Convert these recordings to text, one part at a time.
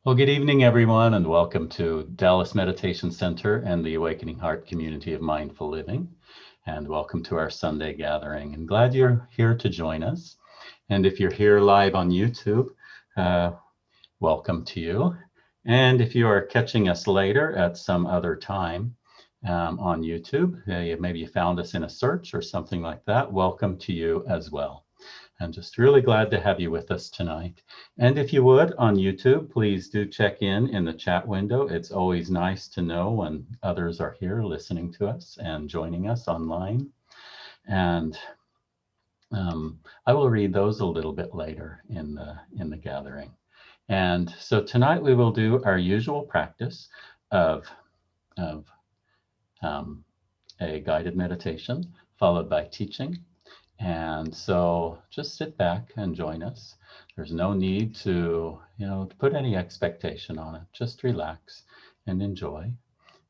Well, good evening, everyone, and welcome to Dallas Meditation Center and the Awakening Heart community of mindful living. And welcome to our Sunday gathering. And glad you're here to join us. And if you're here live on YouTube, welcome to you. And if you are catching us later at some other time on YouTube, maybe you found us in a search or something like that, welcome to you as well. I'm just really glad to have you with us tonight. And if you would, on YouTube, please do check in the chat window. It's always nice to know when others are here listening to us and joining us online. And I will read those a little bit later in the gathering. And so tonight we will do our usual practice of a guided meditation followed by teaching. And so just sit back and join us. There's no need to put any expectation on it. Just relax and enjoy.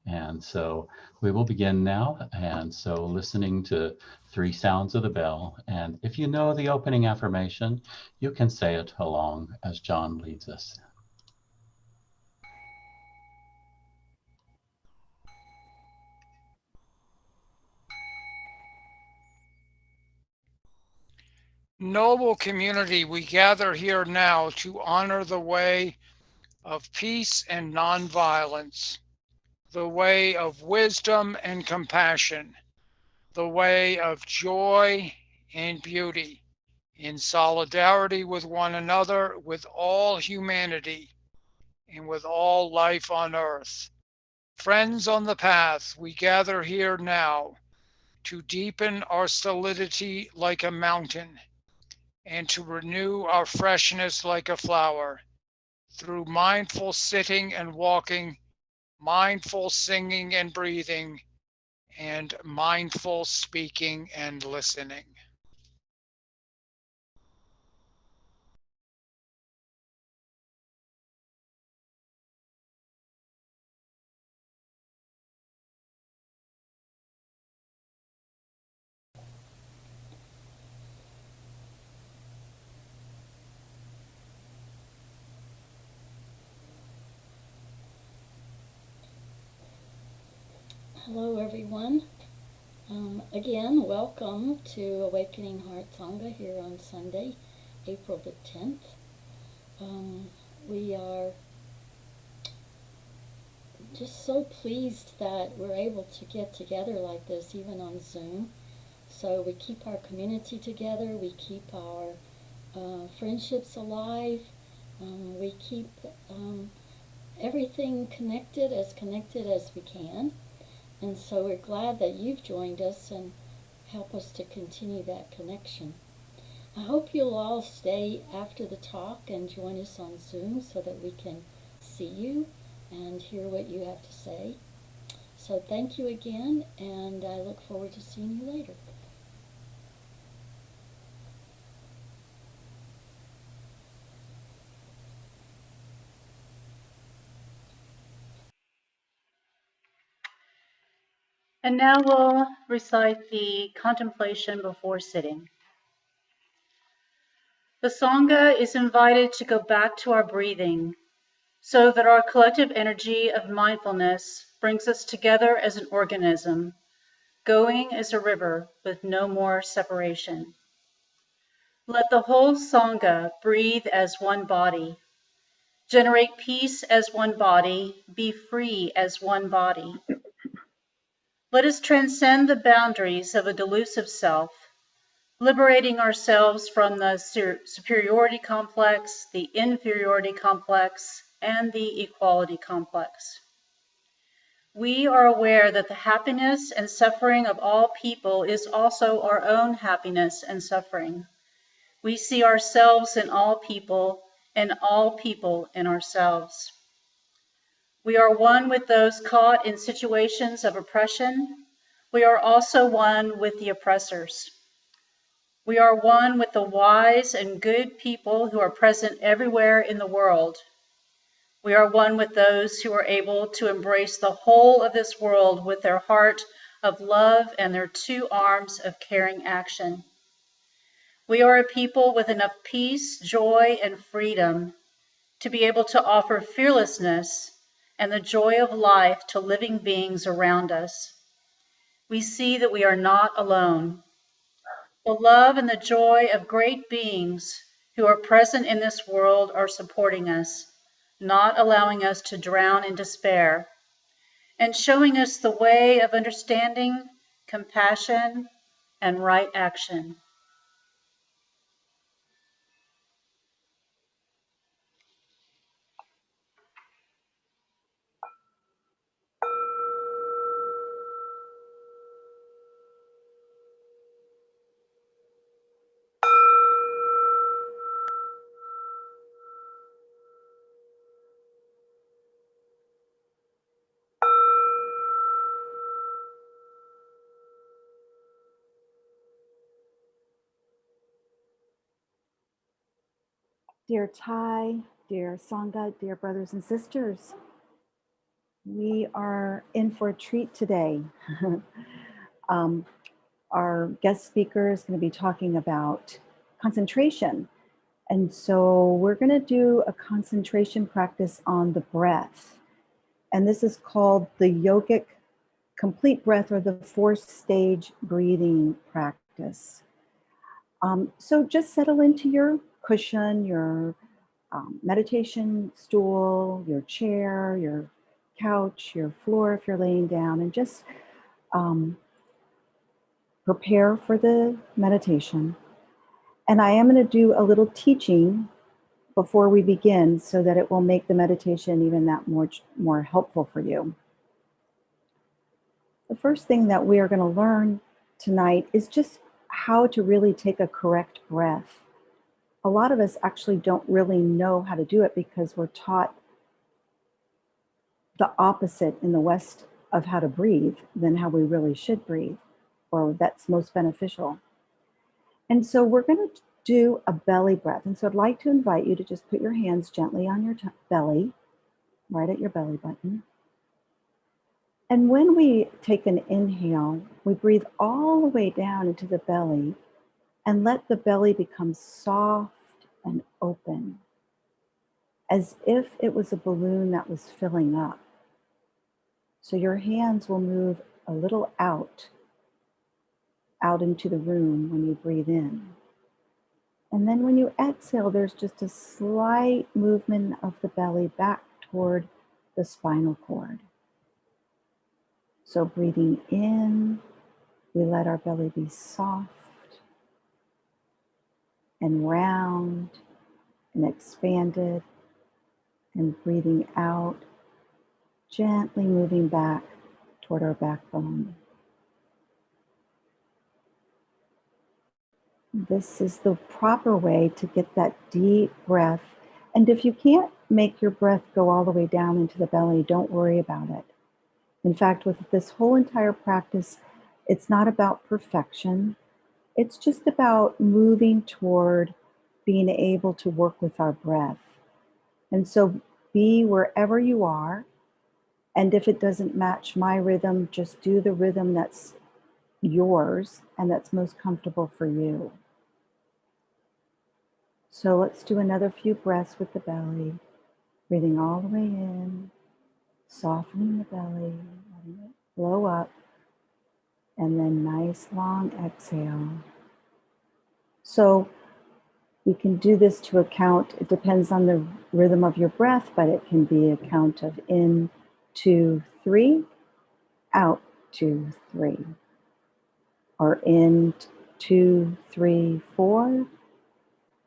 And so we will begin now. And so listening to 3 sounds of the bell. And if you know the opening affirmation, you can say it along as John leads us. Noble community, we gather here now to honor the way of peace and nonviolence, the way of wisdom and compassion, the way of joy and beauty, in solidarity with one another, with all humanity, and with all life on earth. Friends on the path, we gather here now to deepen our solidity like a mountain, and to renew our freshness like a flower, through mindful sitting and walking, mindful singing and breathing, and mindful speaking and listening. Hello everyone. Again, welcome to Awakening Heart Sangha here on Sunday, April the 10th. We are just so pleased that we're able to get together like this, even on Zoom. So we keep our community together, we keep our friendships alive, we keep everything connected as we can. And so we're glad that you've joined us and help us to continue that connection. I hope you'll all stay after the talk and join us on Zoom so that we can see you and hear what you have to say. So thank you again, and I look forward to seeing you later. And now we'll recite the contemplation before sitting. The Sangha is invited to go back to our breathing so that our collective energy of mindfulness brings us together as an organism, going as a river with no more separation. Let the whole Sangha breathe as one body, generate peace as one body, be free as one body. Let us transcend the boundaries of a delusive self, liberating ourselves from the superiority complex, the inferiority complex, and the equality complex. We are aware that the happiness and suffering of all people is also our own happiness and suffering. We see ourselves in all people and all people in ourselves. We are one with those caught in situations of oppression. We are also one with the oppressors. We are one with the wise and good people who are present everywhere in the world. We are one with those who are able to embrace the whole of this world with their heart of love and their 2 arms of caring action. We are a people with enough peace, joy, and freedom to be able to offer fearlessness and the joy of life to living beings around us. We see that we are not alone. The love and the joy of great beings who are present in this world are supporting us, not allowing us to drown in despair, and showing us the way of understanding, compassion, and right action. Dear Thai, dear Sangha, dear brothers and sisters, we are in for a treat today. Our guest speaker is going to be talking about concentration. And so we're going to do a concentration practice on the breath. And this is called the yogic complete breath, or the 4-stage breathing practice. So just settle into your cushion, your meditation stool, your chair, your couch, your floor if you're laying down, and just prepare for the meditation. And I am going to do a little teaching before we begin so that it will make the meditation even that more helpful for you. The first thing that we are going to learn tonight is just how to really take a correct breath. A lot of us actually don't really know how to do it because we're taught the opposite in the West of how to breathe than how we really should breathe, or that's most beneficial. And so we're going to do a belly breath. And so I'd like to invite you to just put your hands gently on your belly, right at your belly button. And when we take an inhale, we breathe all the way down into the belly and let the belly become soft and open, as if it was a balloon that was filling up. So your hands will move a little out into the room when you breathe in. And then when you exhale, there's just a slight movement of the belly back toward the spinal cord. So breathing in, we let our belly be soft and round and expanded, and breathing out, gently moving back toward our backbone. This is the proper way to get that deep breath. And if you can't make your breath go all the way down into the belly, don't worry about it. In fact, with this whole entire practice, it's not about perfection. It's just about moving toward being able to work with our breath. And so be wherever you are. And if it doesn't match my rhythm, just do the rhythm that's yours and that's most comfortable for you. So let's do another few breaths with the belly, breathing all the way in, softening the belly, letting it blow up, and then nice long exhale. So we can do this to a count. It depends on the rhythm of your breath, but it can be a count of in, 2, 3, out, 2, 3. Or in, 2, 3, 4,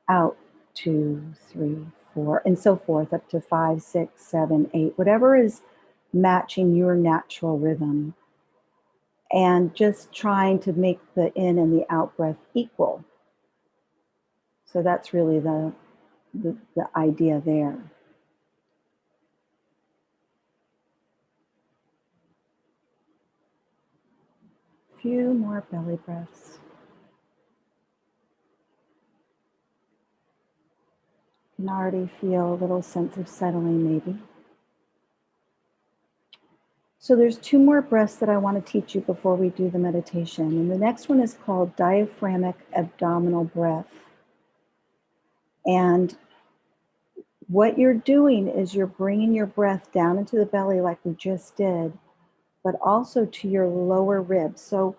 out, 2, 3, 4, and so forth, up to 5, 6, 7, 8, whatever is matching your natural rhythm. And just trying to make the in and the out breath equal. So that's really the idea there. A few more belly breaths. You can already feel a little sense of settling maybe. So there's 2 more breaths that I want to teach you before we do the meditation. And the next one is called diaphragmic abdominal breath. And What you're doing is you're bringing your breath down into the belly like we just did, but also to your lower ribs. So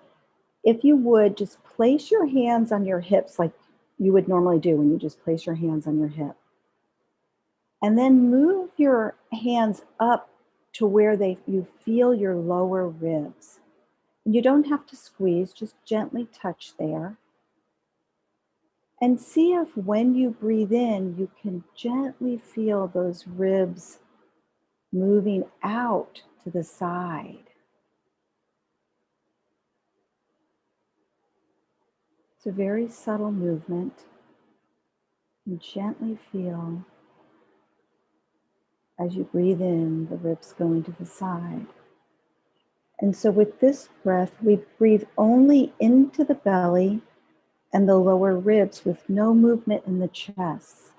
if you would, just place your hands on your hips like you would normally do when you just place your hands on your hip. And then move your hands up to where you feel your lower ribs. And you don't have to squeeze, just gently touch there. And see if when you breathe in, you can gently feel those ribs moving out to the side. It's a very subtle movement. And gently feel as you breathe in, the ribs going to the side. And so with this breath, we breathe only into the belly and the lower ribs with no movement in the chest.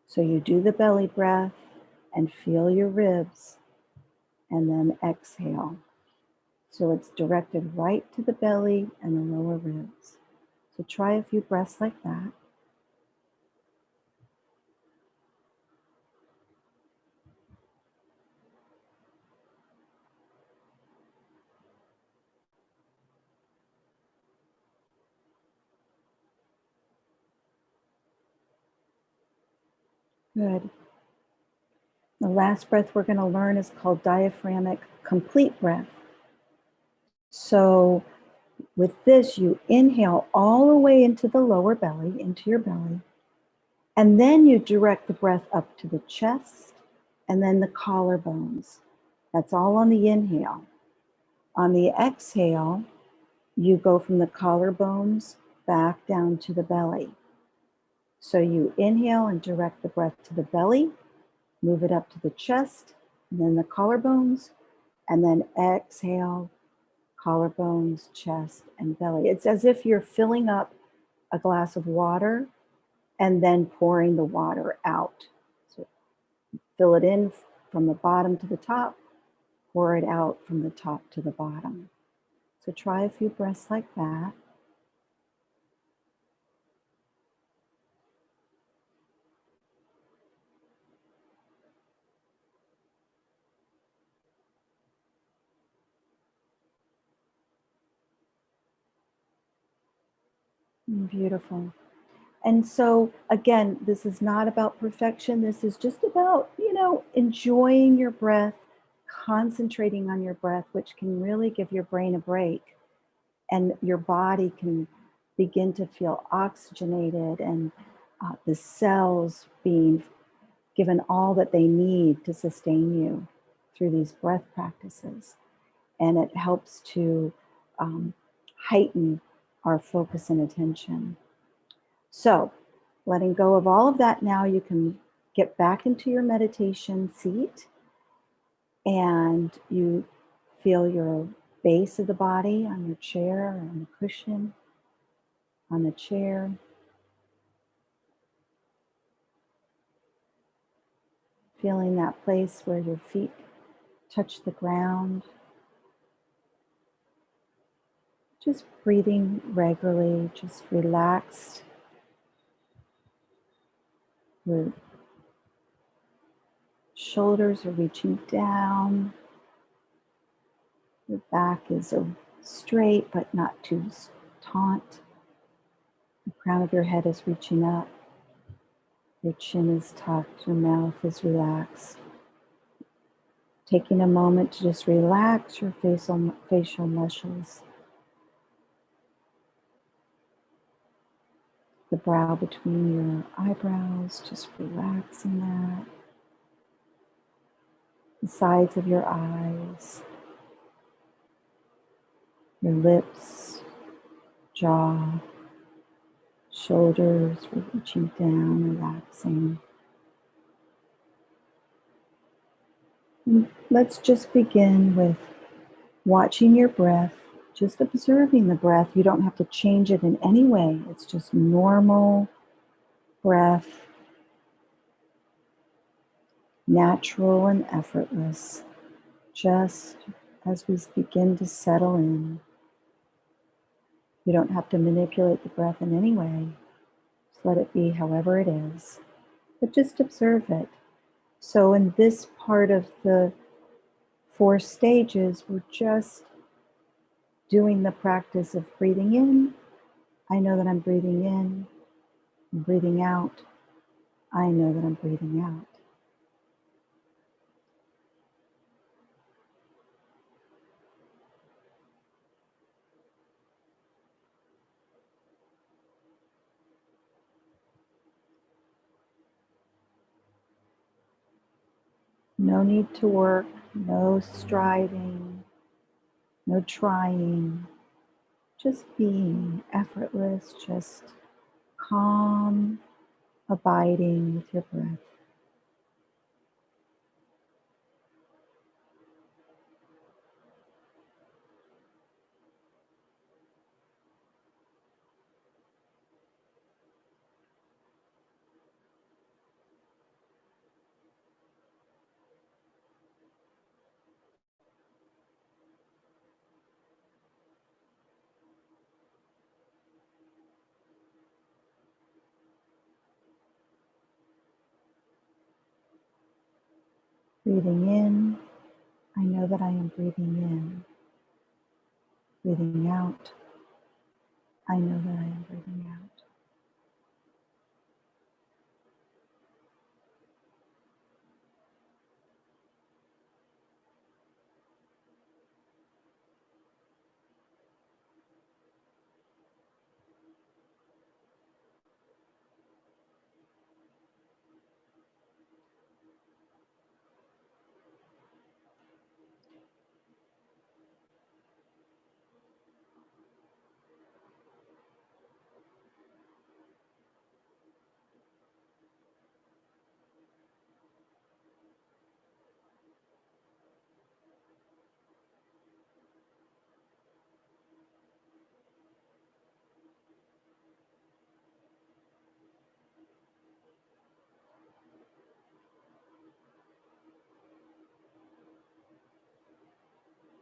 So you do the belly breath and feel your ribs and then exhale. So it's directed right to the belly and the lower ribs. So try a few breaths like that. Good. The last breath we're going to learn is called diaphragmic complete breath. So with this, you inhale all the way into the lower belly, into your belly, and then you direct the breath up to the chest and then the collarbones. That's all on the inhale. On the exhale, you go from the collarbones back down to the belly. So you inhale and direct the breath to the belly, move it up to the chest, and then the collarbones, and then exhale, collarbones, chest, and belly. It's as if you're filling up a glass of water and then pouring the water out. So fill it in from the bottom to the top, pour it out from the top to the bottom. So try a few breaths like that. Beautiful. And so again, this is not about perfection. This is just about, enjoying your breath, concentrating on your breath, which can really give your brain a break. And your body can begin to feel oxygenated and the cells being given all that they need to sustain you through these breath practices. And it helps to heighten our focus and attention. So, letting go of all of that now, you can get back into your meditation seat and you feel your base of the body on your chair or on the cushion, on the chair. Feeling that place where your feet touch the ground. Just breathing regularly, just relaxed. Your shoulders are reaching down. Your back is straight but not too taut. The crown of your head is reaching up. Your chin is tucked. Your mouth is relaxed. Taking a moment to just relax your facial muscles. The brow between your eyebrows, just relaxing that. The sides of your eyes. Your lips, jaw, shoulders, reaching down, relaxing. And let's just begin with watching your breath, just observing the breath. You don't have to change it in any way. It's just normal breath, natural and effortless, just as we begin to settle in. You don't have to manipulate the breath in any way. Just let it be however it is. but just observe it. So in this part of the 4 stages, we're just doing the practice of breathing in. I know that I'm breathing in. I'm breathing out. I know that I'm breathing out. No need to work, no striving, no trying, just being effortless, just calm, abiding with your breath. Breathing in, I know that I am breathing in. Breathing out, I know that I am breathing out.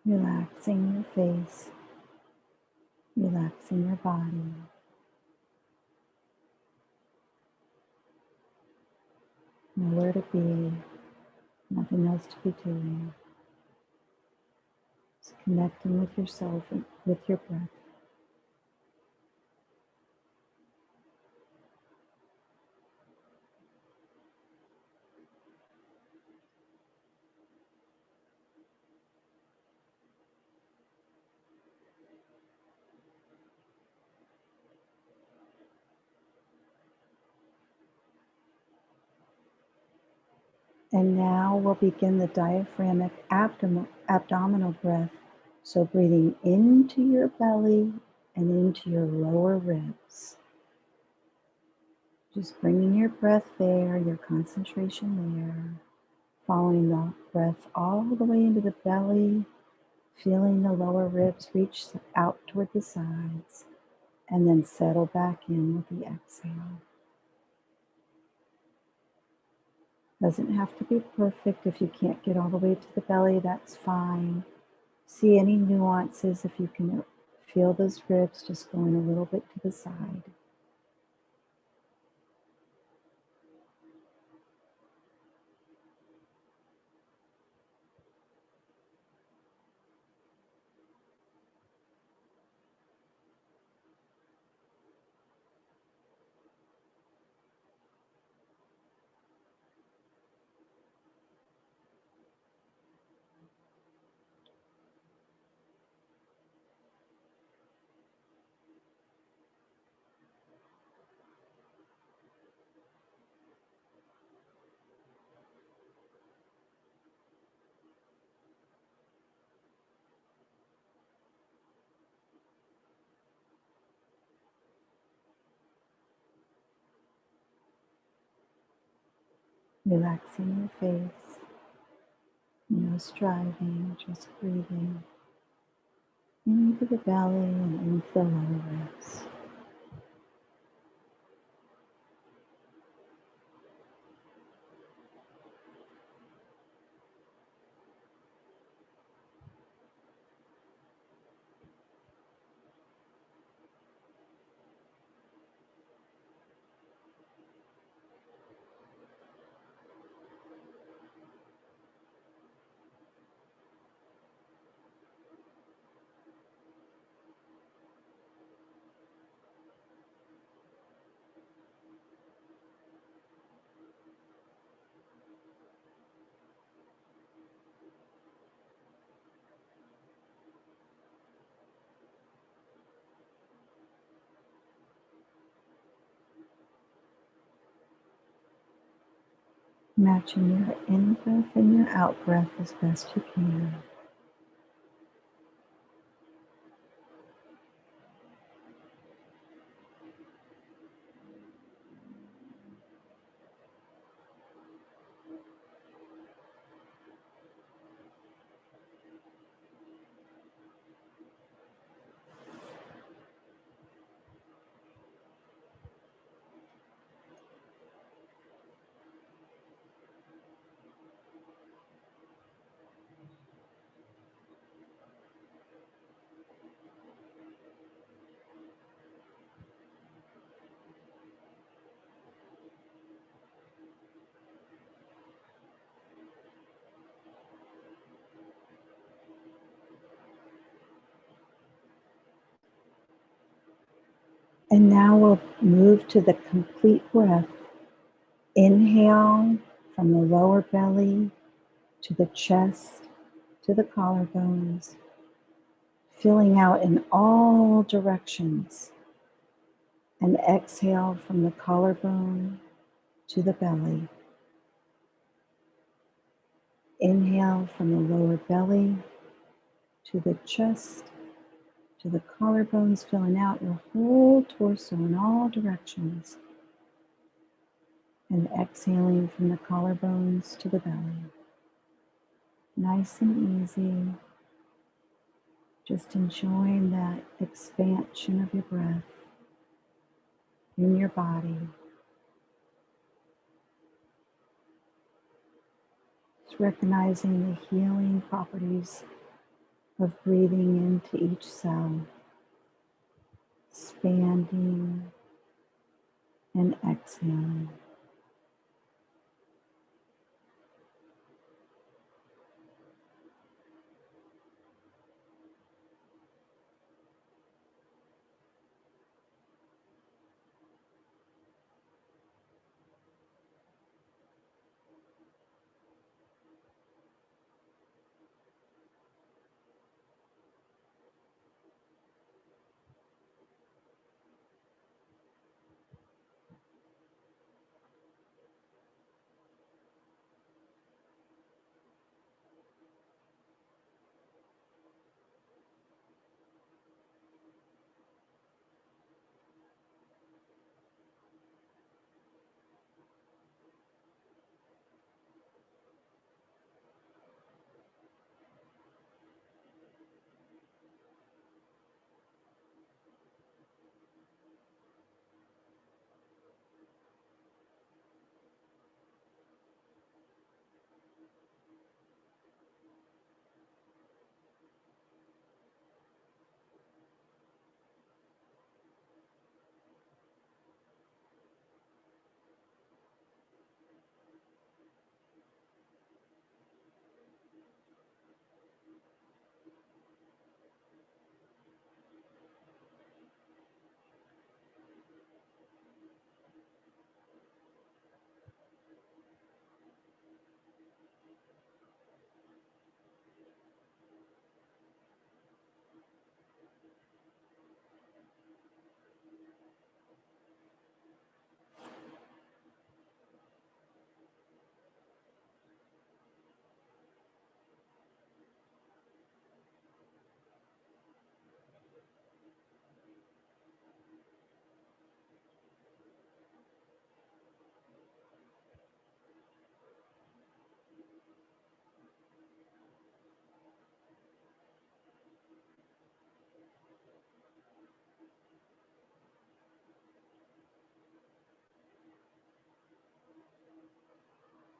Relaxing your face, relaxing your body. Nowhere to be, nothing else to be doing. Just connecting with yourself and with your breath. And now we'll begin the diaphragmic abdominal breath. So breathing into your belly and into your lower ribs. Just bringing your breath there, your concentration there. Following the breath all the way into the belly, feeling the lower ribs reach out toward the sides, and then settle back in with the exhale. Doesn't have to be perfect. If you can't get all the way to the belly, that's fine. See any nuances if you can feel those ribs just going a little bit to the side. Relaxing your face, no striving, just breathing into the belly and into the lower ribs. Matching your in-breath and your out-breath as best you can. And now we'll move to the complete breath. Inhale from the lower belly to the chest, to the collarbones, filling out in all directions. And exhale from the collarbone to the belly. Inhale from the lower belly to the chest, to the collarbones, filling out your whole torso in all directions. And exhaling from the collarbones to the belly. Nice and easy. Just enjoying that expansion of your breath in your body. Just recognizing the healing properties of breathing into each cell. Expanding and exhaling.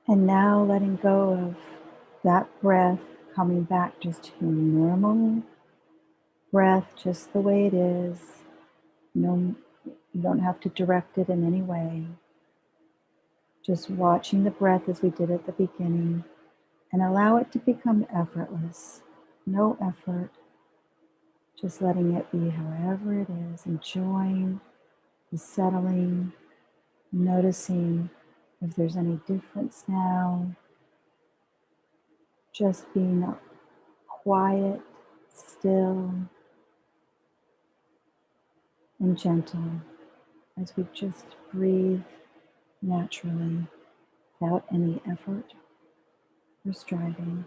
And now letting go of that breath, coming back just to your normal breath, just the way it is. No, you don't have to direct it in any way. Just watching the breath as we did at the beginning, and allow it to become effortless. No effort, just letting it be however it is, enjoying the settling, noticing if there's any difference now. Just being quiet, still, and gentle as we just breathe naturally. without any effort or striving.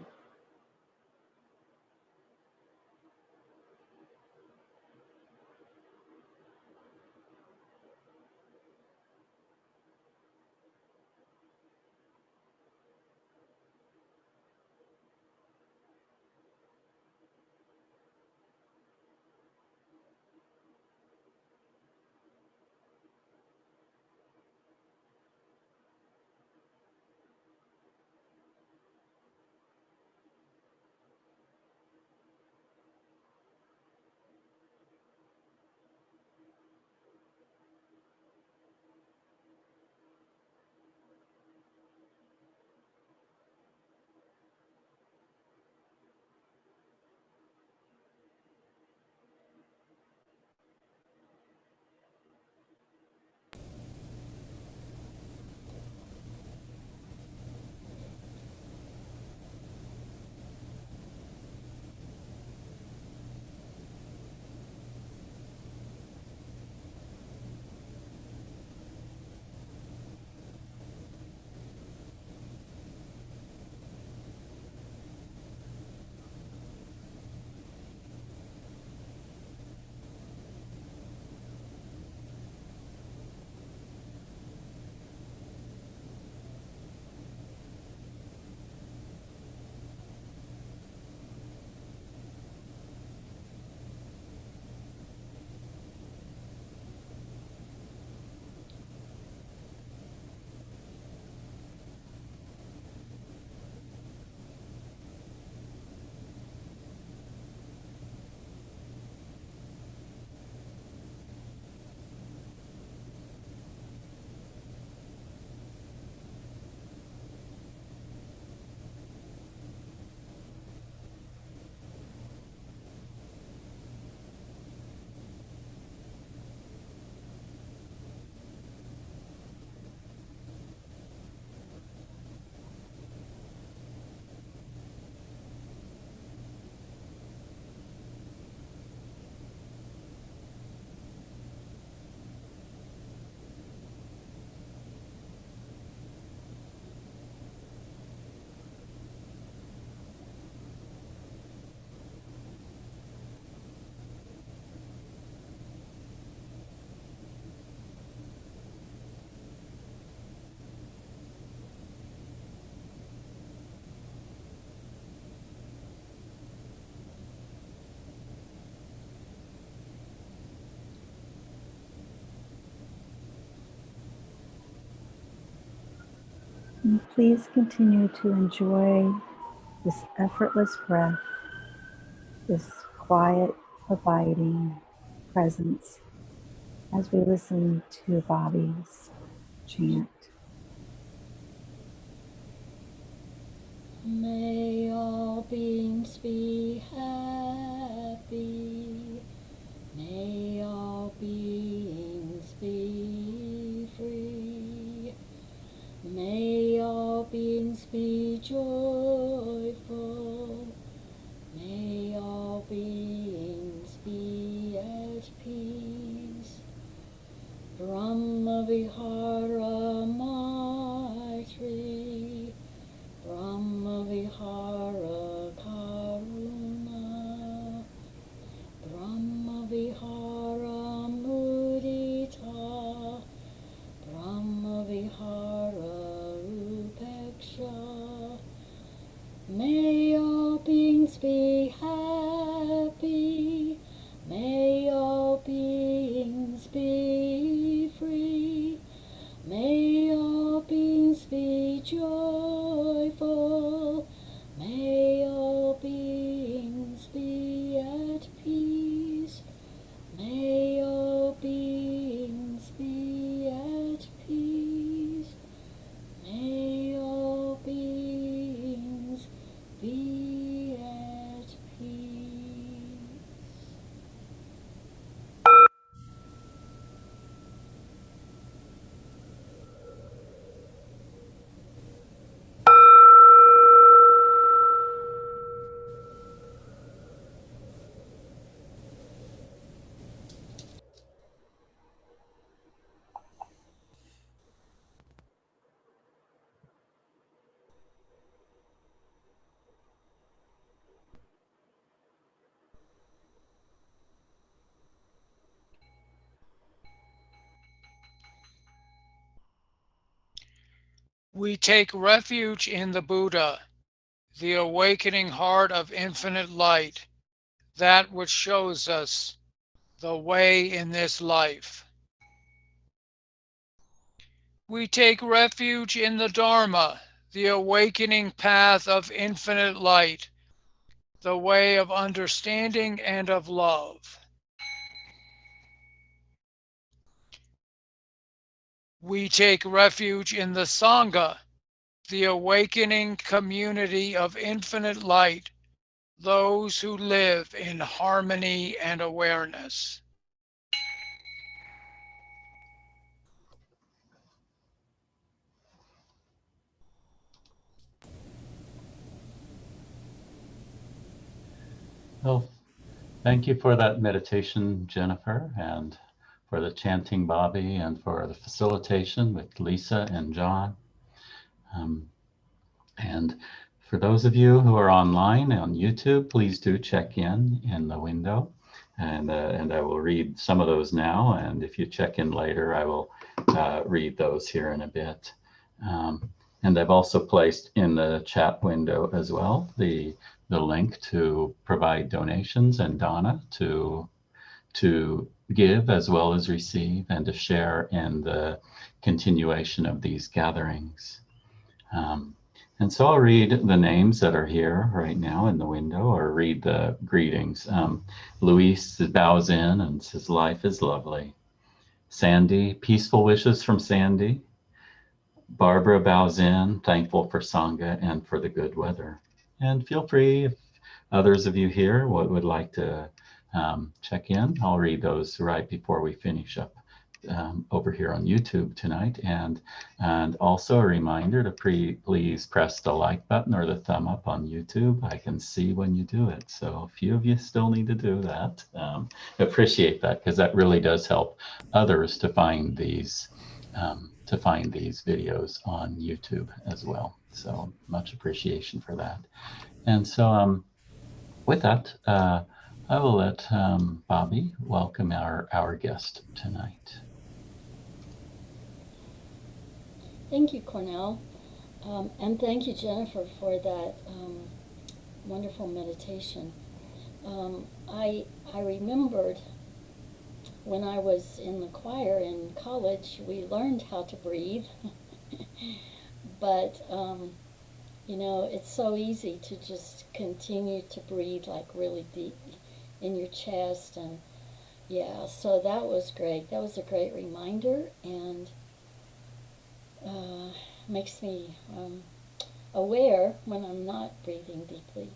And please continue to enjoy this effortless breath, this quiet, abiding presence as we listen to Bobby's chant. May all beings be happy. May all beings be free. May all beings be joyful. May all beings be at peace. Brahma Vihara Maitri. Brahma Vihara Karuna. Brahma Vihara Mudita. Brahma Vihara Upeksha. May all beings be happy. May all beings be free. We take refuge in the Buddha, the awakening heart of infinite light, that which shows us the way in this life. We take refuge in the Dharma, the awakening path of infinite light, the way of understanding and of love. We take refuge in the Sangha, the awakening community of infinite light, those who live in harmony and awareness. Well, thank you for that meditation, Jennifer, and for the chanting, Bobby, and for the facilitation with Lisa and John. And for those of you who are online on YouTube, please do check in the window, and I will read some of those now. And if you check in later, I will read those here in a bit. And I've also placed in the chat window as well the link to provide donations and Donna to give as well as receive and to share in the continuation of these gatherings. And so I'll read the names that are here right now in the window, or read the greetings. Luis bows in and says, life is lovely. Sandy, peaceful wishes from Sandy. Barbara bows in, thankful for Sangha and for the good weather. And feel free, if others of you here would like to check in, I'll read those right before we finish up over here on YouTube tonight. And also a reminder to please press the like button or the thumb up on YouTube. I can see when you do it. So a few of you still need to do that. Appreciate that, because that really does help others to find these videos on YouTube as well. So much appreciation for that. And so with that, I will let Bobby welcome our guest tonight. Thank you, Cornell. And thank you, Jennifer, for that wonderful meditation. I remembered when I was in the choir in college, we learned how to breathe. But, you know, it's so easy to just continue to breathe like really deep in your chest. And yeah, so that was great. That was a great reminder, and makes me aware when I'm not breathing deeply.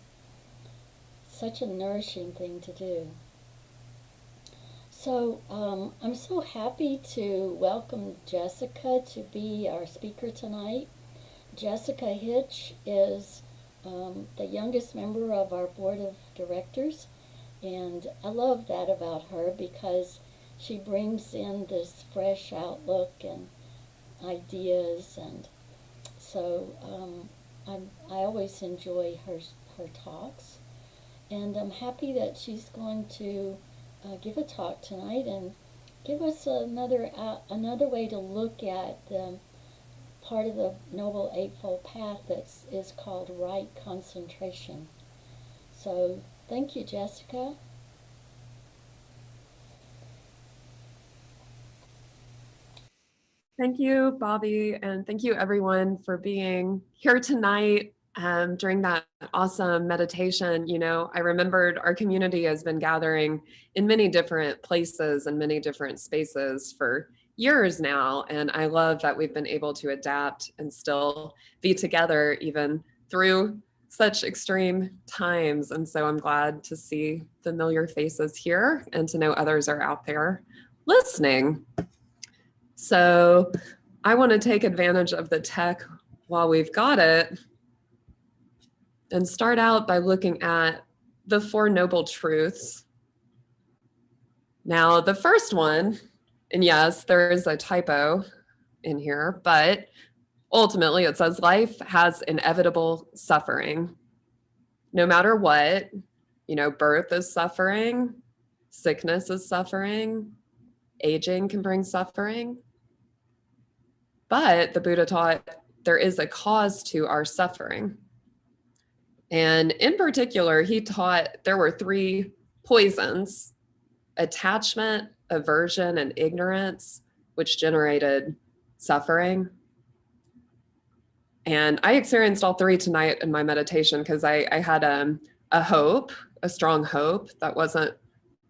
Such a nourishing thing to do. So I'm so happy to welcome Jessica to be our speaker tonight. Jessica Thich is the youngest member of our board of directors, and I love that about her because she brings in this fresh outlook and ideas, and so I always enjoy her talks, and I'm happy that she's going to give a talk tonight and give us another way to look at the part of the Noble Eightfold Path that is called right concentration. So thank you, Jessica. Thank you, Bobby, and thank you everyone for being here tonight during that awesome meditation. You know, I remembered our community has been gathering in many different places and many different spaces for years now, and I love that we've been able to adapt and still be together even through such extreme times. And so I'm glad to see familiar faces here and to know others are out there listening. So I want to take advantage of the tech while we've got it and start out by looking at the Four Noble Truths. Now, the first one, and yes, there is a typo in here, but ultimately it says life has inevitable suffering. No matter what, you know, birth is suffering, sickness is suffering, aging can bring suffering. But the Buddha taught there is a cause to our suffering. And in particular, he taught there were 3 poisons: attachment, aversion, and ignorance, which generated suffering. And I experienced all 3 tonight in my meditation because I had a hope, a strong hope that wasn't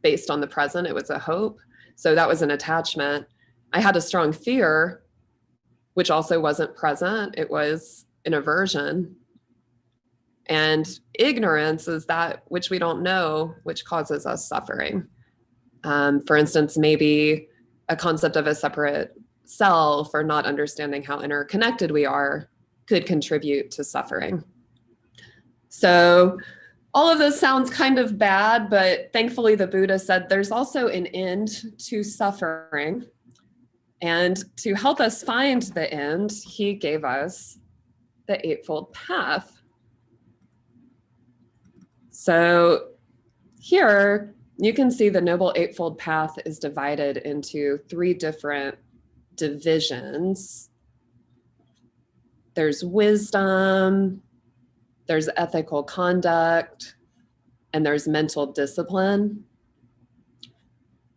based on the present. It was a hope. So that was an attachment. I had a strong fear, which also wasn't present. It was an aversion. And ignorance is that which we don't know, which causes us suffering. For instance, maybe a concept of a separate self or not understanding how interconnected we are could contribute to suffering. So all of this sounds kind of bad, but thankfully the Buddha said there's also an end to suffering. And to help us find the end, he gave us the Eightfold Path. So here you can see the Noble Eightfold Path is divided into 3 different divisions. There's wisdom, there's ethical conduct, and there's mental discipline.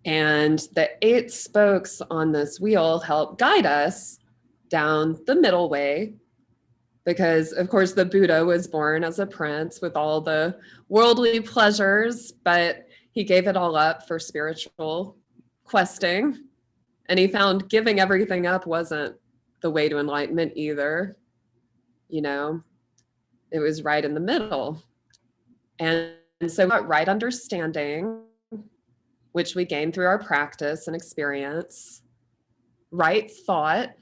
And the 8 spokes on this wheel help guide us down the middle way, because of course the Buddha was born as a prince with all the worldly pleasures, but he gave it all up for spiritual questing. And he found giving everything up wasn't the way to enlightenment either. You know, it was right in the middle. And so we got right understanding, which we gain through our practice and experience. Right thought,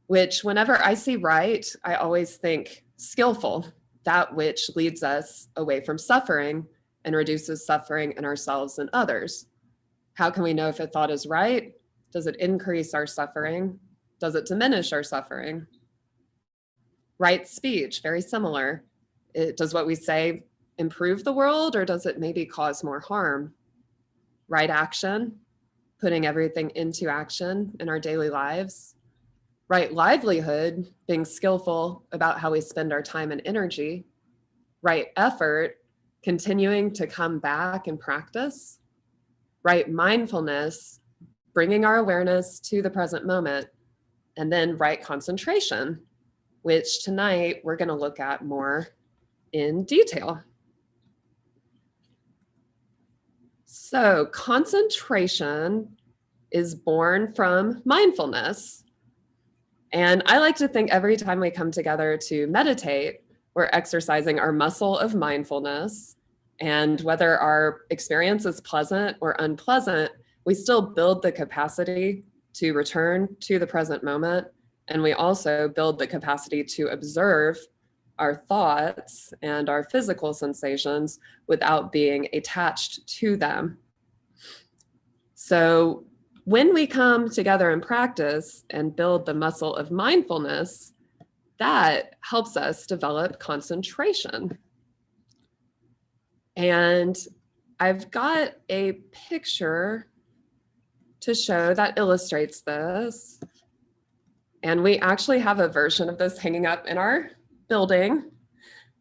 which whenever I see right, I always think skillful, that which leads us away from suffering and reduces suffering in ourselves and others. How can we know if a thought is right? Does it increase our suffering? Does it diminish our suffering? Right speech, very similar. Does what we say improve the world, or does it maybe cause more harm? Right action, putting everything into action in our daily lives. Right livelihood, being skillful about how we spend our time and energy. Right effort, continuing to come back and practice. Right mindfulness, bringing our awareness to the present moment. And then right concentration, which tonight we're going to look at more in detail. So concentration is born from mindfulness. And I like to think every time we come together to meditate, we're exercising our muscle of mindfulness. And whether our experience is pleasant or unpleasant, we still build the capacity to return to the present moment. And we also build the capacity to observe our thoughts and our physical sensations without being attached to them. So when we come together and practice and build the muscle of mindfulness, that helps us develop concentration. And I've got a picture to show that illustrates this. And we actually have a version of this hanging up in our building.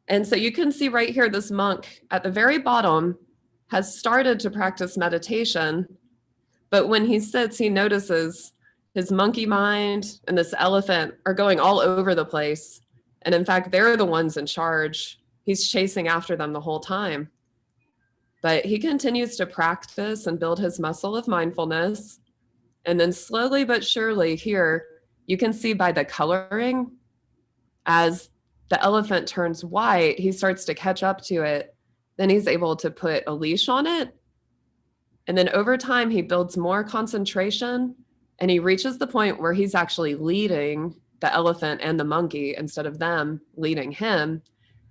And so you can see right here, this monk at the very bottom has started to practice meditation. But when he sits, he notices his monkey mind and this elephant are going all over the place. And in fact, they're the ones in charge. He's chasing after them the whole time. But he continues to practice and build his muscle of mindfulness. And then slowly but surely here, you can see by the coloring, as the elephant turns white, he starts to catch up to it. Then he's able to put a leash on it. And then over time, he builds more concentration, and he reaches the point where he's actually leading the elephant and the monkey instead of them leading him.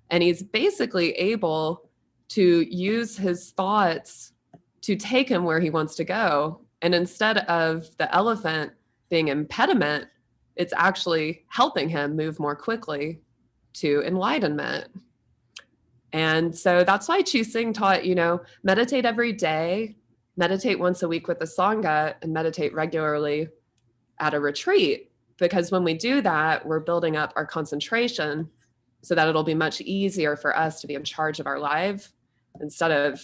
And he's basically able to use his thoughts to take him where he wants to go. And instead of the elephant being an impediment, it's actually helping him move more quickly to enlightenment. And so that's why Chusing taught, meditate every day, meditate once a week with the Sangha, and meditate regularly at a retreat. because when we do that, we're building up our concentration so that it'll be much easier for us to be in charge of our life instead of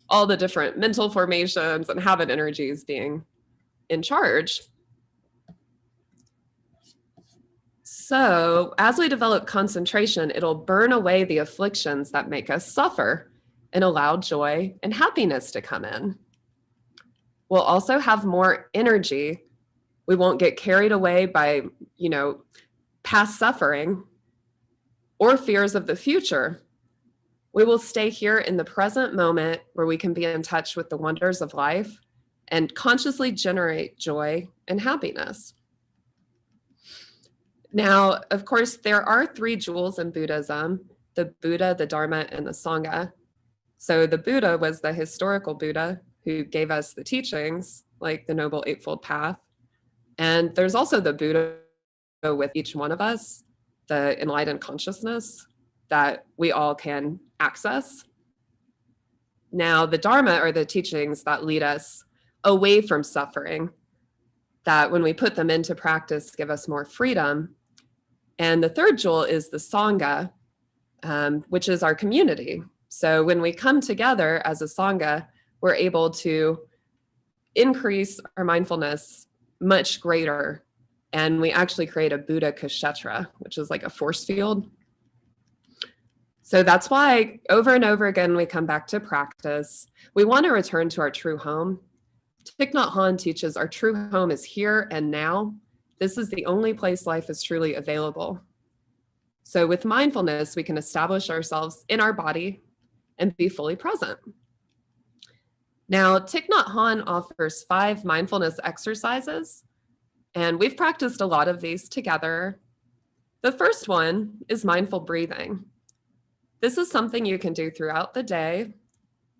all the different mental formations and habit energies being in charge. So as we develop concentration, it'll burn away the afflictions that make us suffer and allow joy and happiness to come in. We'll also have more energy. We won't get carried away by, past suffering or fears of the future. We will stay here in the present moment where we can be in touch with the wonders of life and consciously generate joy and happiness. Now, of course, there are 3 jewels in Buddhism: the Buddha, the Dharma, and the Sangha. So the Buddha was the historical Buddha who gave us the teachings, like the Noble Eightfold Path. And there's also the Buddha with each one of us, the enlightened consciousness that we all can access. Now, the Dharma are the teachings that lead us away from suffering, that when we put them into practice, give us more freedom. And the 3rd jewel is the Sangha, which is our community. So when we come together as a Sangha, we're able to increase our mindfulness much greater. And we actually create a Buddha Kshetra, which is like a force field. So that's why over and over again, we come back to practice. We want to return to our true home. Thich Nhat Hanh teaches our true home is here and now. This is the only place life is truly available. So with mindfulness, we can establish ourselves in our body and be fully present. Now, Thich Nhat Hanh offers 5 mindfulness exercises, and we've practiced a lot of these together. The first one is mindful breathing. This is something you can do throughout the day,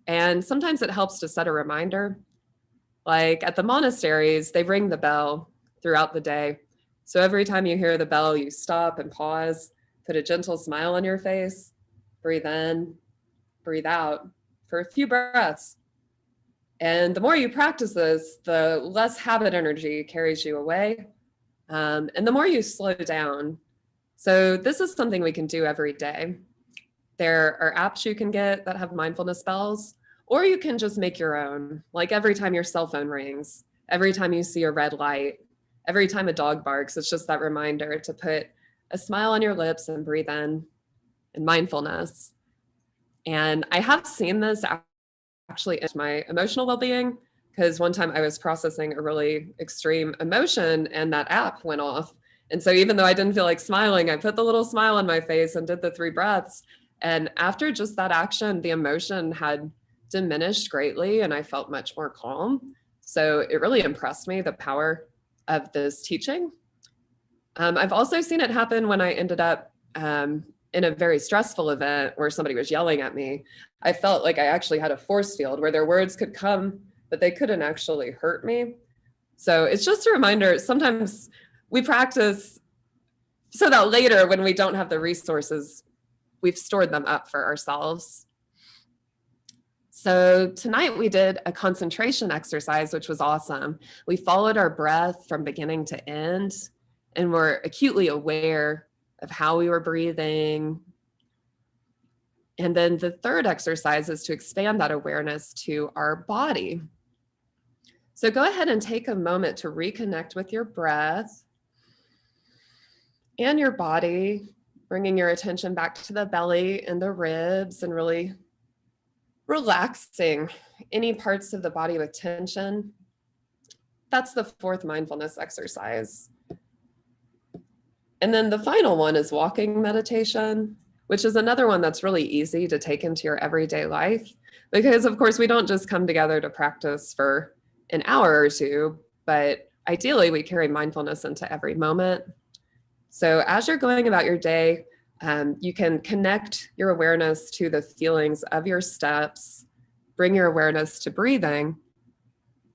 and sometimes it helps to set a reminder. Like at the monasteries, they ring the bell throughout the day. So every time you hear the bell, you stop and pause, put a gentle smile on your face, breathe in, breathe out for a few breaths. And the more you practice this, the less habit energy carries you away, and the more you slow down. So this is something we can do every day. There are apps you can get that have mindfulness bells, or you can just make your own, like every time your cell phone rings, every time you see a red light, every time a dog barks. It's just that reminder to put a smile on your lips and breathe in mindfulness. And I have seen this actually in my emotional well-being, because one time I was processing a really extreme emotion and that app went off. And so even though I didn't feel like smiling, I put the little smile on my face and did the 3 breaths. And after just that action, the emotion had diminished greatly and I felt much more calm. So it really impressed me, the power of this teaching. I've also seen it happen when I ended up in a very stressful event where somebody was yelling at me. I felt like I actually had a force field where their words could come, but they couldn't actually hurt me. So it's just a reminder, sometimes we practice so that later when we don't have the resources, we've stored them up for ourselves. So tonight we did a concentration exercise, which was awesome. We followed our breath from beginning to end, and we're acutely aware of how we were breathing. And then the 3rd exercise is to expand that awareness to our body. So go ahead and take a moment to reconnect with your breath and your body, bringing your attention back to the belly and the ribs and really relaxing any parts of the body with tension. That's the 4th mindfulness exercise. And then the final one is walking meditation, which is another one that's really easy to take into your everyday life, because of course we don't just come together to practice for an hour or 2, but ideally we carry mindfulness into every moment. So as you're going about your day, you can connect your awareness to the feelings of your steps, bring your awareness to breathing,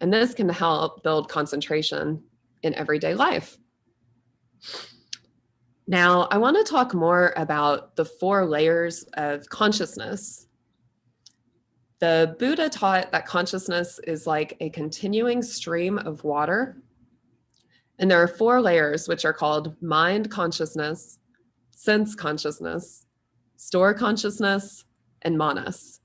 and this can help build concentration in everyday life. Now, I want to talk more about the 4 layers of consciousness. The Buddha taught that consciousness is like a continuing stream of water. And there are 4 layers, which are called mind consciousness, sense consciousness, store consciousness, and manas.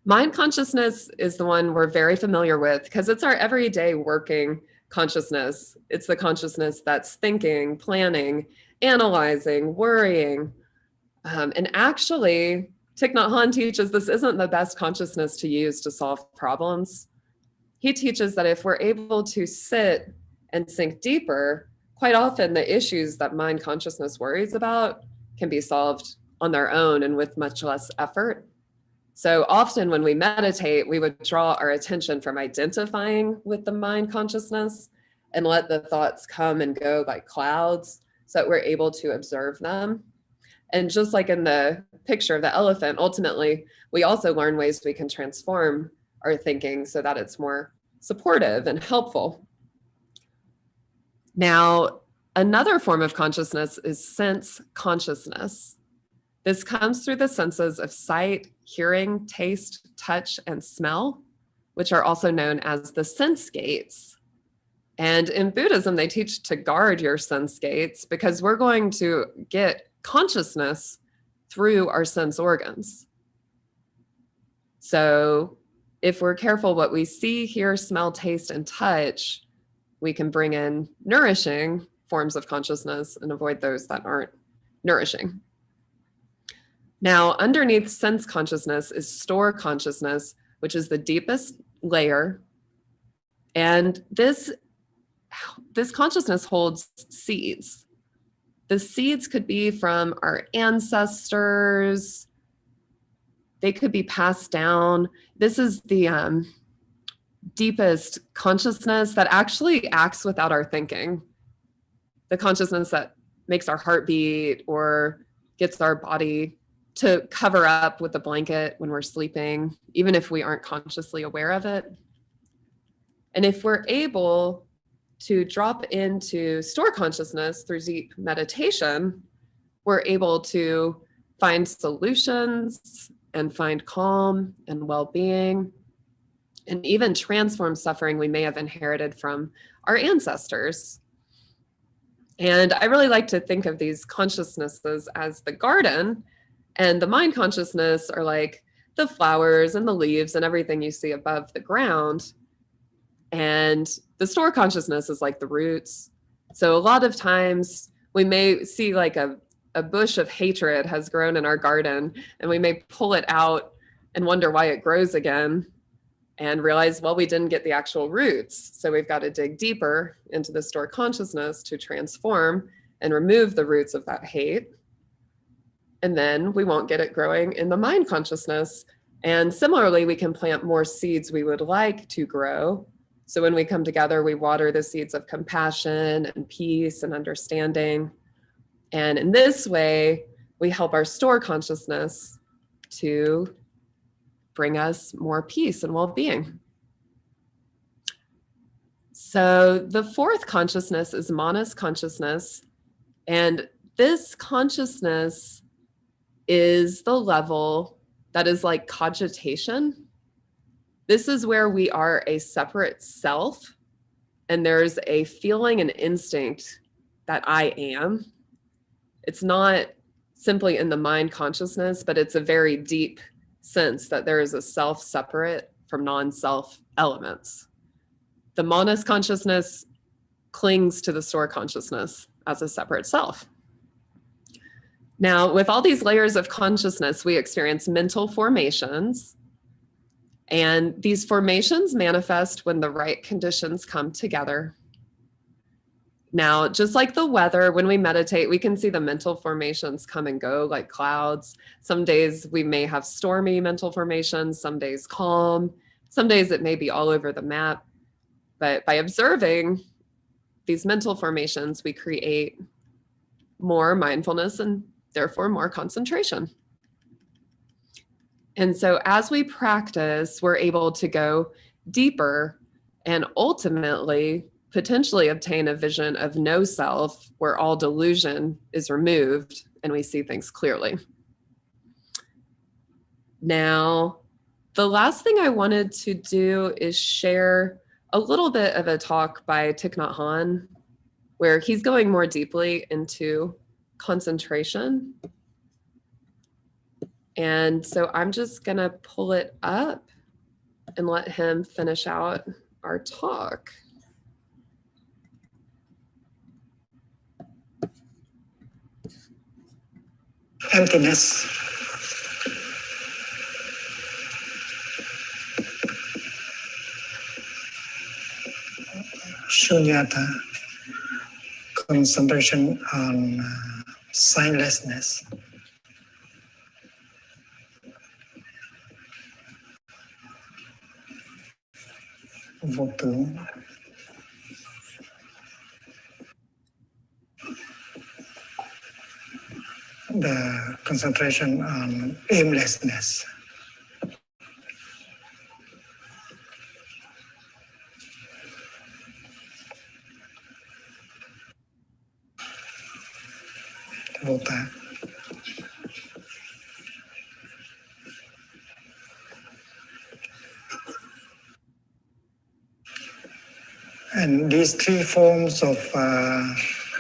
Mind consciousness is the one we're very familiar with because it's our everyday working consciousness. It's the consciousness that's thinking, planning, analyzing, worrying. And actually, Thich Nhat Hanh teaches this isn't the best consciousness to use to solve problems. He teaches that if we're able to sit and sink deeper, quite often the issues that mind consciousness worries about can be solved on their own and with much less effort. So often when we meditate, we would draw our attention from identifying with the mind consciousness and let the thoughts come and go like clouds so that we're able to observe them. And just like in the picture of the elephant, ultimately, we also learn ways we can transform our thinking so that it's more supportive and helpful. Now, another form of consciousness is sense consciousness. This comes through the senses of sight, hearing, taste, touch, and smell, which are also known as the sense gates. And in Buddhism, they teach to guard your sense gates because we're going to get consciousness through our sense organs. So if we're careful what we see, hear, smell, taste, and touch, we can bring in nourishing forms of consciousness and avoid those that aren't nourishing. Now, underneath sense consciousness is store consciousness, which is the deepest layer. And this consciousness holds seeds. The seeds could be from our ancestors. They could be passed down. This is the deepest consciousness that actually acts without our thinking. The consciousness that makes our heart beat or gets our body to cover up with a blanket when we're sleeping, even if we aren't consciously aware of it. And if we're able to drop into store consciousness through deep meditation, we're able to find solutions and find calm and well-being, and even transform suffering we may have inherited from our ancestors. And I really like to think of these consciousnesses as the garden, and the mind consciousness are like the flowers and the leaves and everything you see above the ground. And the store consciousness is like the roots. So a lot of times we may see like a bush of hatred has grown in our garden, and we may pull it out and wonder why it grows again and realize, well, we didn't get the actual roots. So we've got to dig deeper into the store consciousness to transform and remove the roots of that hate. And then we won't get it growing in the mind consciousness. And similarly, we can plant more seeds we would like to grow. So when we come together, we water the seeds of compassion and peace and understanding. And in this way, we help our store consciousness to bring us more peace and well-being. So the fourth consciousness is manas consciousness. And this consciousness is the level that is like cogitation. This is where we are a separate self, and there's a feeling and instinct that I am. It's not simply in the mind consciousness, but it's a very deep sense that there is a self separate from non-self elements. The manas consciousness clings to the store consciousness as a separate self. Now, with all these layers of consciousness, we experience mental formations. And these formations manifest when the right conditions come together. Now, just like the weather, when we meditate, we can see the mental formations come and go like clouds. Some days we may have stormy mental formations, some days calm, some days it may be all over the map. But by observing these mental formations, we create more mindfulness and therefore more concentration. And so as we practice, we're able to go deeper and ultimately potentially obtain a vision of no self where all delusion is removed and we see things clearly. Now, the last thing I wanted to do is share a little bit of a talk by Thich Nhat Hanh, where he's going more deeply into concentration. And so I'm just gonna pull it up and let him finish out our talk. Emptiness. Shunyata, concentration on signlessness. Vô tướng. The concentration on aimlessness. Vô tác. And these three forms of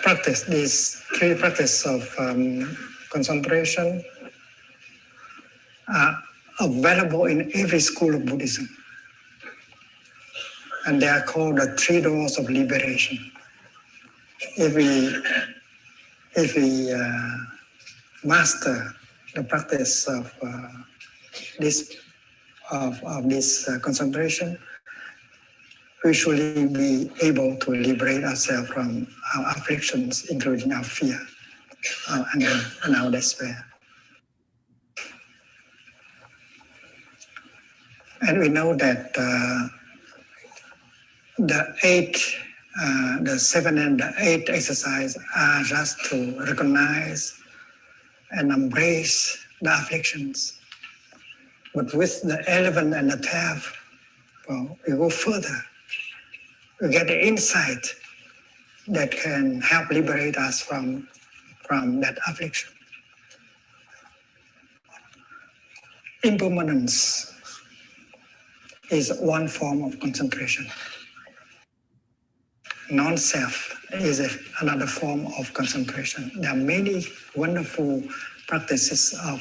practice, these three practices of concentration are available in every school of Buddhism. And they are called the three doors of liberation. If we master the practice of this concentration, we should be able to liberate ourselves from our afflictions, including our fear, our anger, and our despair. And we know that the 7 and the 8 exercise are just to recognize and embrace the afflictions. But with the 11 and the 12, well, we go further. We get the insight that can help liberate us from that affliction. Impermanence is one form of concentration. Non-self is another form of concentration. There are many wonderful practices of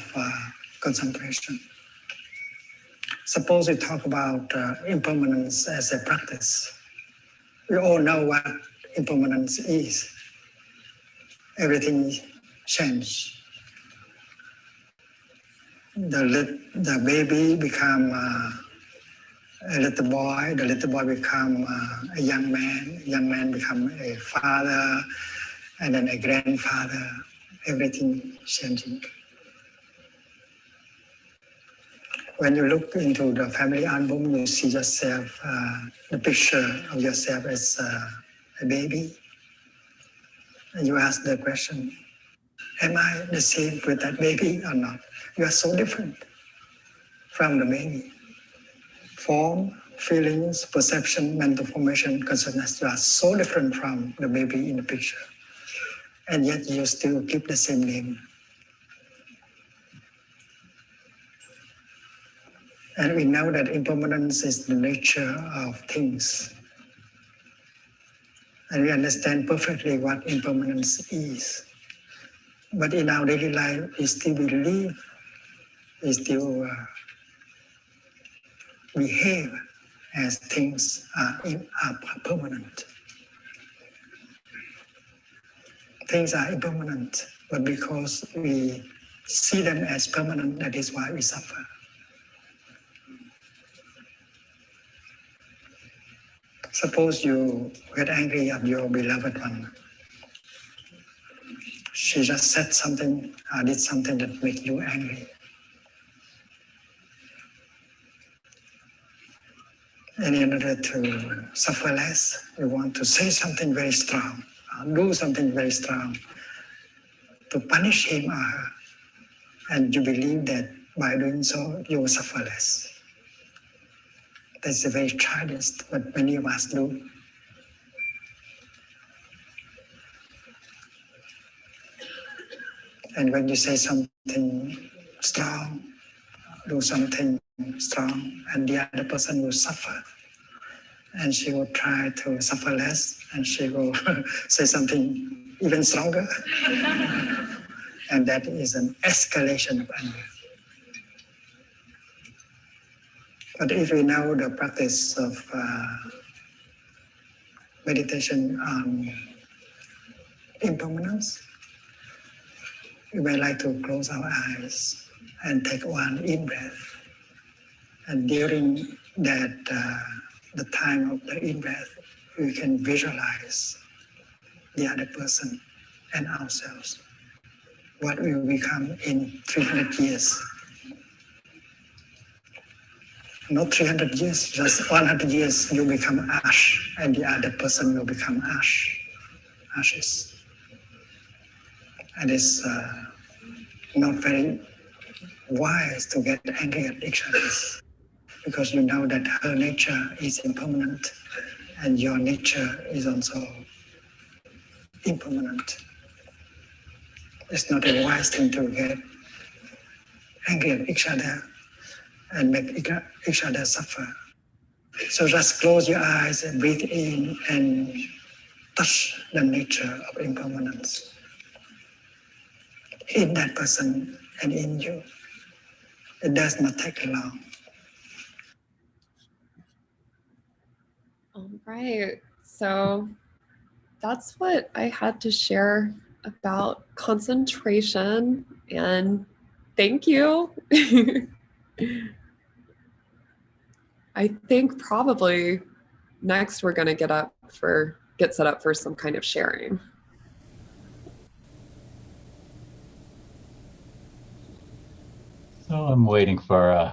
concentration. Suppose we talk about impermanence as a practice. We all know what impermanence is. Everything changes. The baby become a little boy, the little boy become a young man become a father, and then a grandfather. Everything changing. When you look into the family album, you see yourself, the picture of yourself as a baby. And you ask the question, am I the same with that baby or not? You are so different from the baby. Form, feelings, perception, mental formation, consciousness, you are so different from the baby in the picture. And yet you still keep the same name. And we know that impermanence is the nature of things. And we understand perfectly what impermanence is. But in our daily life, we still believe, we still behave as things are permanent. Things are impermanent, but because we see them as permanent, that is why we suffer. Suppose you get angry at your beloved one. She just said something, did something that made you angry. And in order to suffer less, you want to say something very strong, do something very strong to punish him or her. And you believe that by doing so, you will suffer less. That's a very childish, but many of us do. And when you say something strong, do something strong, and the other person will suffer, and she will try to suffer less, and she will say something even stronger. And that is an escalation of anger. But if we know the practice of meditation on impermanence, we may like to close our eyes and take one in breath. And during that, the time of the in breath, we can visualize the other person and ourselves. What we will become in 300 years. Not 300 years, just 100 years, you become ash, and the other person will become ashes. And it's not very wise to get angry at each other, because you know that her nature is impermanent, and your nature is also impermanent. It's not a wise thing to get angry at each other and make each other suffer. So just close your eyes and breathe in and touch the nature of impermanence in that person and in you. It does not take long. All right. So that's what I had to share about concentration, and thank you. I think probably next we're going to get set up for some kind of sharing. So I'm waiting for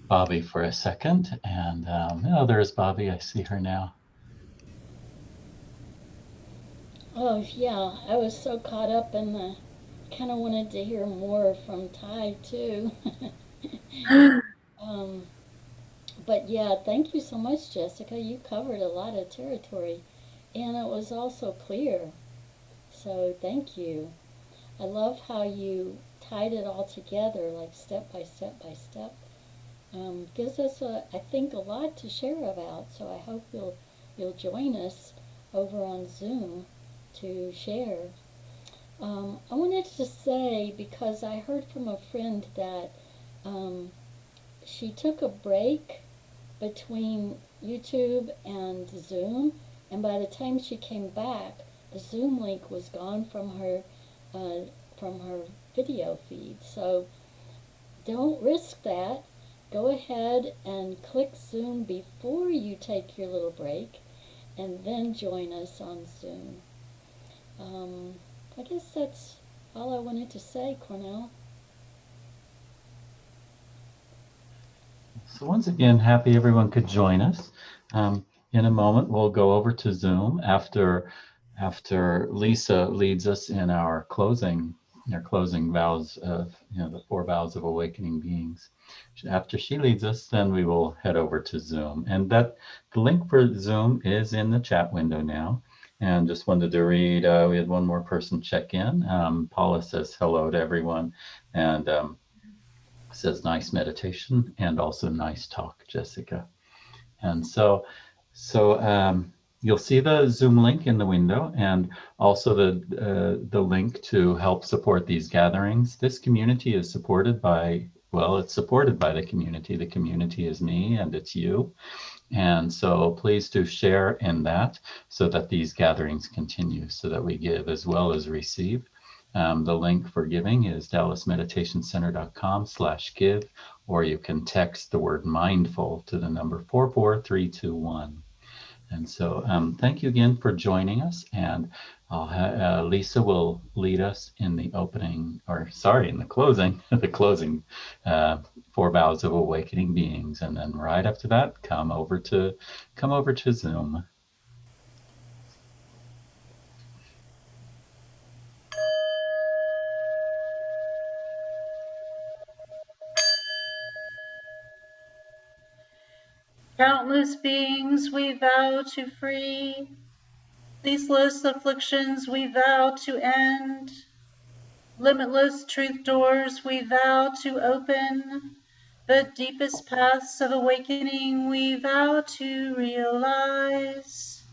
Bobby for a second, and oh, there's Bobby. I see her now. Oh, yeah, I was so caught up in the, kind of wanted to hear more from Ty too. But yeah, thank you so much, Jessica. You covered a lot of territory, and it was also clear. So thank you. I love how you tied it all together, like step by step by step. Gives us, I think, a lot to share about. So I hope you'll join us over on Zoom to share. I wanted to say, because I heard from a friend that she took a break between YouTube and Zoom, and by the time she came back, the Zoom link was gone from her video feed. So don't risk that. Go ahead and click Zoom before you take your little break, and then join us on Zoom. I guess that's all I wanted to say, Cornell. So once again, happy everyone could join us. In a moment, we'll go over to Zoom after Lisa leads us in our closing vows of, the 4 vows of awakening beings. After she leads us, then we will head over to Zoom. And the link for Zoom is in the chat window now. And just wanted to read, we had one more person check in. Paula says hello to everyone, and says nice meditation and also nice talk, Jessica. And so you'll see the Zoom link in the window, and also the link to help support these gatherings. This community is supported by, it's supported by the community. The community is me, and it's you. And so please do share in that, so that these gatherings continue, so that we give as well as receive. The link for giving is dallasmeditationcenter.com/give, or you can text the word mindful to the number 44321. And so thank you again for joining us, and Lisa will lead us in the closing, the closing 4 vows of awakening beings, and then right after that, come over to Zoom. Countless beings we vow to free, ceaseless afflictions we vow to end, limitless truth doors we vow to open, The deepest paths of awakening we vow to realize.